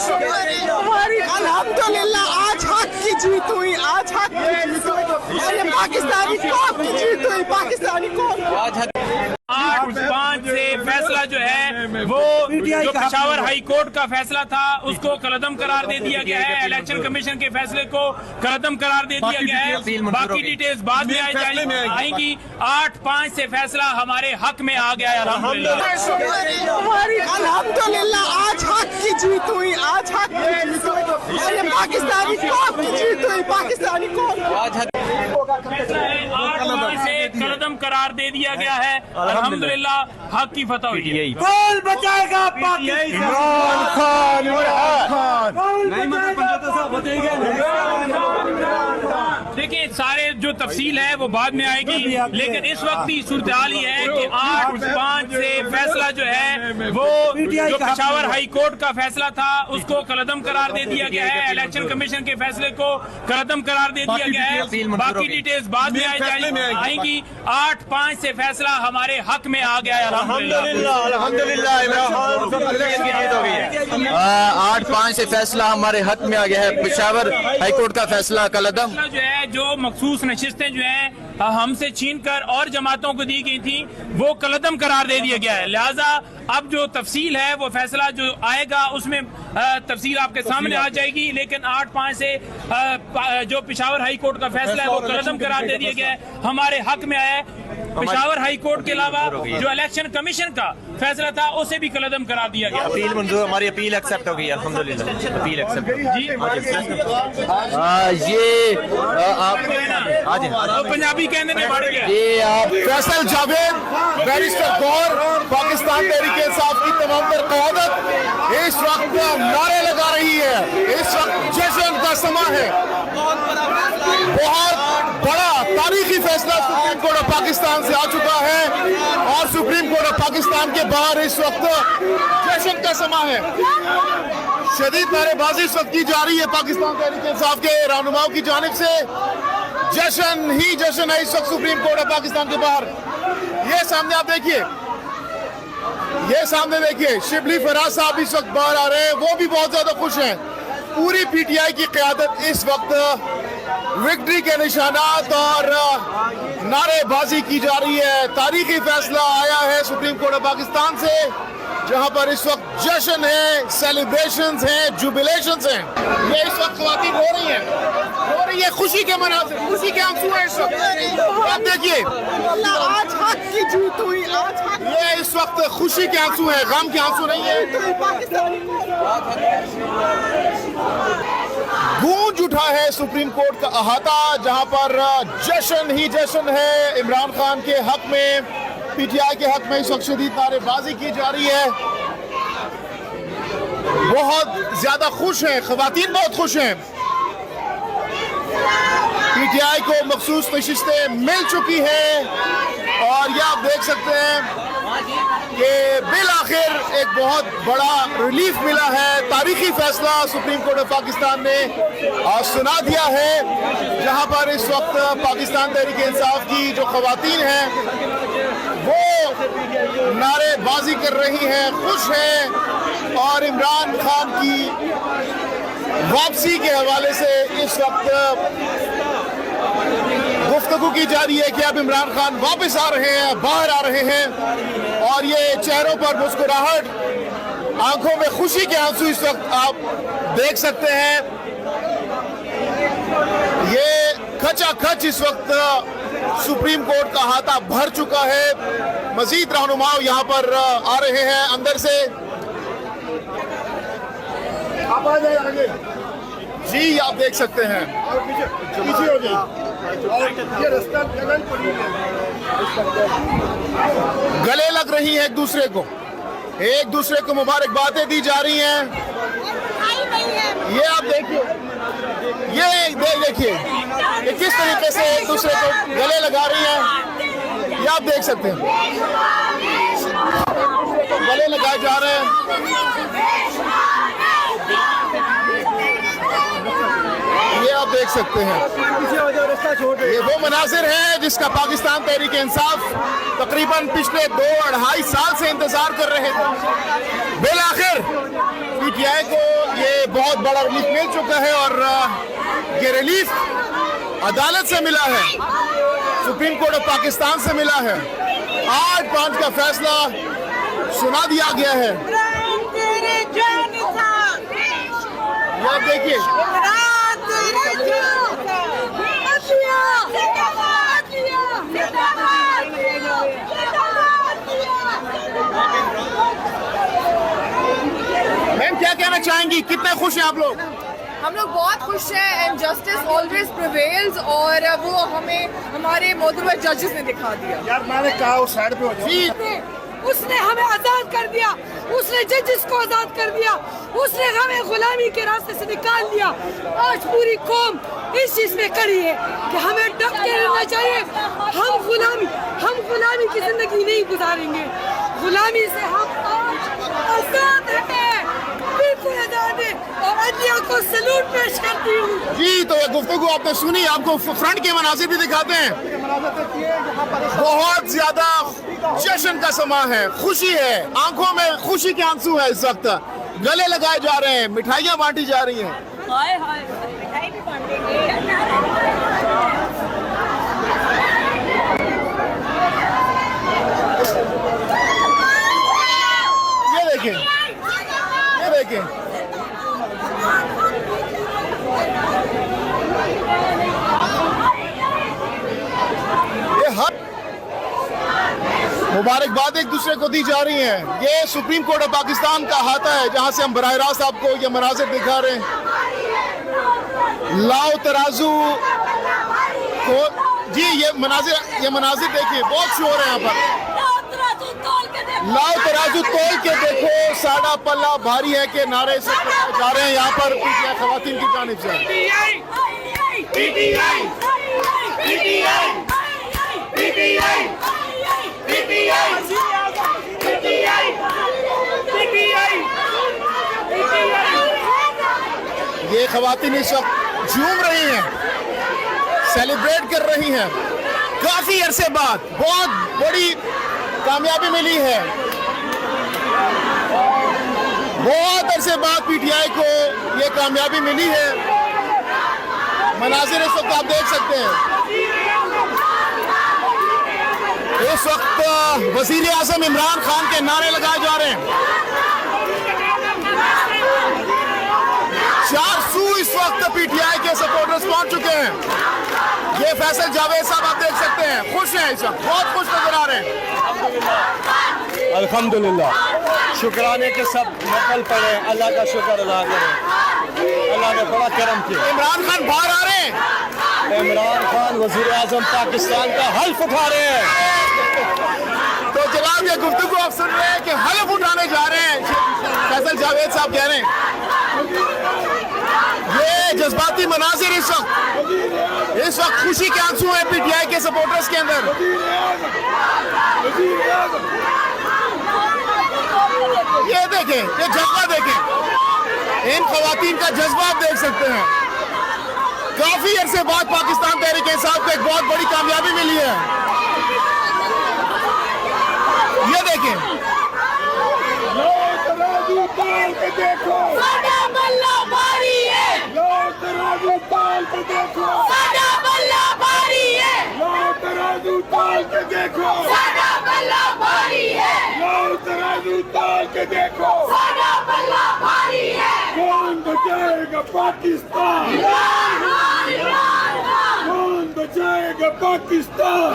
हमारी अल्हम्दुलिल्लाह आज हक की जीत हुई, आज हक की जीत हुई और ये पाकिस्तानी कौम की जीत हुई, पाकिस्तानी कौम। 8-5 से फैसला जो है वो जो पेशावर हाई कोर्ट का फैसला था उसको कलअदम करार दे दिया गया है। इलेक्शन कमीशन के फैसले को कलअदम करार दे दिया गया है। बाकी डिटेल्स बाद में आएंगी। 8-5 से फैसला हमारे हक में आ गया है अल्हम्दुलिल्लाह। हमारी अल्हम्दुलिल्लाह आज हक की जीत हुई, आज हक की जीत हुई और ये पाकिस्तानी कौम की जीत हुई, पाकिस्तानी कौम। 8-5 से कलअदम करार दे दिया गया है अल्हम्दुलिल्लाह, हक की फतह हुई है। कौन बचाएगा इमरान खान? देखिए सारे जो तफसील है वो बाद में आएगी, लेकिन इस वक्त की सूरत हाल ही है कि 8-5 से फैसला जो है वो जो पेशावर हाई कोर्ट का फैसला था उसको कलअदम करार दे दिया गया है। इलेक्शन कमीशन के फैसले को कलअदम करार दे दिया गया है। बाकी डिटेल्स बाद में आएंगी। 8-5 से फैसला हमारे हक में आ गया है अल्हम्दुलिल्लाह। 8-5 से फैसला हमारे हक में आ गया है। पेशावर हाईकोर्ट का फैसला कलअदम जो है जो मखसूस नशिस्तें जो हैं हमसे छीन कर और जमातों को दी गई थी वो कलअदम करार दे दिया गया है। लिहाजा अब जो तफसील है वो फैसला जो आएगा उसमें तफसील आपके सामने आ जाएगी, लेकिन 8-5 से जो पेशावर हाई कोर्ट का फैसला है वो कलअदम करार दे दिया गया है, हमारे हक में आया है। पेशावर हाई कोर्ट के अलावा जो इलेक्शन कमीशन का फैसला था उसे भी कलअदम करार दिया गया। अपील मंजूर, हमारी अपील एक्सेप्ट हो गई अल्हम्दुलिल्लाह। अपील एक्सेप्ट जी। ये आप पंजाबी कहने में बढ़ गया। ये आप फैसल जावेद, बैरिस्टर गौर, पाकिस्तान तहरीक इंसाफ की तमाम तर क़यादत इस वक्त नारे लगा रही है। इस वक्त जश्न का समा है। बहुत बड़ा तारीखी फैसला सुप्रीम कोर्ट ऑफ पाकिस्तान से आ चुका है और सुप्रीम कोर्ट ऑफ पाकिस्तान के बाहर इस वक्त जश्न का समा है। शदीद नारेबाजी इस वक्त की जा रही है पाकिस्तान तहरीक इंसाफ के रहनुमाओं की जानिब से। जश्न ही जश्न है इस वक्त सुप्रीम कोर्ट ऑफ पाकिस्तान के बाहर। ये सामने आप देखिए, ये सामने देखिए, शिबली फराज साहब इस वक्त बाहर आ रहे हैं, वो भी बहुत ज्यादा खुश हैं। पूरी पीटीआई की क़यादत इस वक्त विक्ट्री के निशानात और नारेबाजी की जा रही है। तारीखी फैसला आया है सुप्रीम कोर्ट ऑफ पाकिस्तान से, जहां पर इस वक्त जश्न है, सेलिब्रेशंस हैं, जुबिलेशंस हैं। ये इस वक्त ख़वातीन रो रही है, खुशी के मनाज़िर, खुशी के आंसू हैं इस वक्त। आप देखिए, आज हक की जीत हुई, आज हक। ये इस वक्त खुशी के आंसू हैं, गम के आंसू नहीं है। गूंज उठा है सुप्रीम कोर्ट का अहाता, जहां पर जश्न ही जश्न है। इमरान खान के हक में, पीटीआई के हक में इस वक्त शदीद नारेबाजी की जा रही है। बहुत ज्यादा खुश हैं, खवातीन बहुत खुश हैं। पीटीआई को मखसूस नशिस्तें मिल चुकी है और ये आप देख सकते हैं कि बिल आखिर एक बहुत बड़ा रिलीफ मिला है। तारीखी फैसला सुप्रीम कोर्ट ऑफ पाकिस्तान ने सुना दिया है, जहां पर इस वक्त पाकिस्तान तहरीक इंसाफ की जो खवातीन हैं वो नारेबाजी कर रही हैं, खुश हैं और इमरान खान की वापसी के हवाले से इस वक्त गुफ्तगू की जा रही है कि अब इमरान खान वापस आ रहे हैं, बाहर आ रहे हैं और ये चेहरों पर मुस्कुराहट, आंखों में खुशी के आंसू इस वक्त आप देख सकते हैं। ये खचाखच इस वक्त सुप्रीम कोर्ट का हाथा भर चुका है। मजीद रहनुमा यहाँ पर आ रहे हैं अंदर से। आप आ जाए आगे जी, आप देख सकते हैं, पीछे हो जाइए। ये रास्ता गले लग रही है एक दूसरे को मुबारकबादें दी जा रही हैं। ये आप देखिए, ये देखिए ये किस तरीके से एक दूसरे को गले लगा रही हैं। ये आप देख सकते हैं, गले लगाए जा रहे हैं। ये आप देख सकते हैं, ये वो मनाजिर है जिसका पाकिस्तान तहरीक इंसाफ तकरीबन पिछले 2-2.5 साल से इंतजार कर रहे थे। बिल आखिर पीटीआई को ये बहुत बड़ा रिलीफ मिल चुका है और ये रिलीफ अदालत से मिला है, सुप्रीम कोर्ट ऑफ पाकिस्तान से मिला है। 8-5 का फैसला सुना दिया गया है। ये देखिए, मैम क्या कहना चाहेंगी, कितने खुश हैं आप लोग? हम लोग बहुत खुश हैं एंड जस्टिस ऑलवेज प्रिवेल्स और वो हमें हमारे मोहतरमा जजेस ने दिखा दिया। यार मैंने कहा उस साइड पे हो जाओ। उसने हमें आजाद कर दिया, उसने जजेस को आजाद कर दिया, उसने हमें गुलामी के रास्ते से निकाल दिया। आज पूरी कौम इस चीज में खड़ी है कि हमें डट के रहना चाहिए। हम गुलामी की जिंदगी नहीं गुजारेंगे। गुलामी से हम आज आजाद हैं, बिल्कुल आजाद हैं और अदलिया को सैल्यूट पेश करती हूँ। जी तो ये गुफ्तगू आपने सुनी, आपको फ्रंट के मनाजिर भी दिखाते हैं। बहुत ज्यादा जश्न का समा है, खुशी है, आंखों में खुशी के आंसू है। इस वक्त गले लगाए जा रहे हैं, मिठाइयाँ बांटी जा रही हैं। हाय हाय मिठाई भी बांटेंगे। ये देखें, ये देखें, ये हर मुबारकबाद एक दूसरे को दी जा रही है। ये सुप्रीम कोर्ट ऑफ पाकिस्तान का अहाता है जहां से हम बराह रास्त आपको ये मनाजिर दिखा रहे हैं। लाओ तराजू को जी, ये मनाजिर देखिए, बहुत शोर है यहाँ पर। लाओ तराजू तोल के देखो, साड़ा पल्ला भारी है के नारे से जा रहे हैं यहाँ पर पीटीआई खवातीन की जानिब से। ये खवातीन इस वक्त झूम रही हैं, सेलिब्रेट कर रही हैं। काफी अरसे बाद बहुत बड़ी कामयाबी मिली है। बहुत अरसे बाद पीटीआई को ये कामयाबी मिली है। मनाजिर इस वक्त आप देख सकते हैं। इस वक्त वजीर आजम इमरान खान के नारे लगाए जा रहे हैं। 400 इस वक्त पीटीआई के सपोर्टर्स पहुंच चुके हैं। ये फैसल जावेद साहब आप देख सकते हैं, खुश हैं इस वक्त, बहुत खुश नजर आ रहे हैं। अल्हम्दुलिल्लाह, शुक्राने के सब नकल पड़े, अल्लाह का शुक्र अदा करें। अल्लाह ने बड़ा करम किया। इमरान खान बाहर आ रहे हैं। इमरान खान वजीर आजम पाकिस्तान का हल्फ उठा रहे हैं। तो जनाब ये गुफ्तगू आप सुन रहे हैं कि हल्फ उठाने जा रहे हैं, फैसल जावेद साहब कह रहे हैं। ये जज्बाती मनाजिर इस वक्त खुशी के आंसू हैं पीटीआई के सपोर्टर्स के अंदर। ये देखें, ये जज्बा देखें, इन खवातीन का जज्बा आप देख सकते हैं। काफी अरसे बाद पाकिस्तान तहरीक इंसाफ को एक बहुत बड़ी कामयाबी मिली है। ये देखें, देखो साडा बल्ला भारी है, तराजू ताल के देखो, साडा बल्ला भारी है, तराजू ताल के देखो, साडा बल्ला भारी है, तराजू ताल के देखो, साडा बल्ला भारी है। कौन बचाएगा पाकिस्तान, इमरान खान, इमरान खान, कौन बचाएगा पाकिस्तान।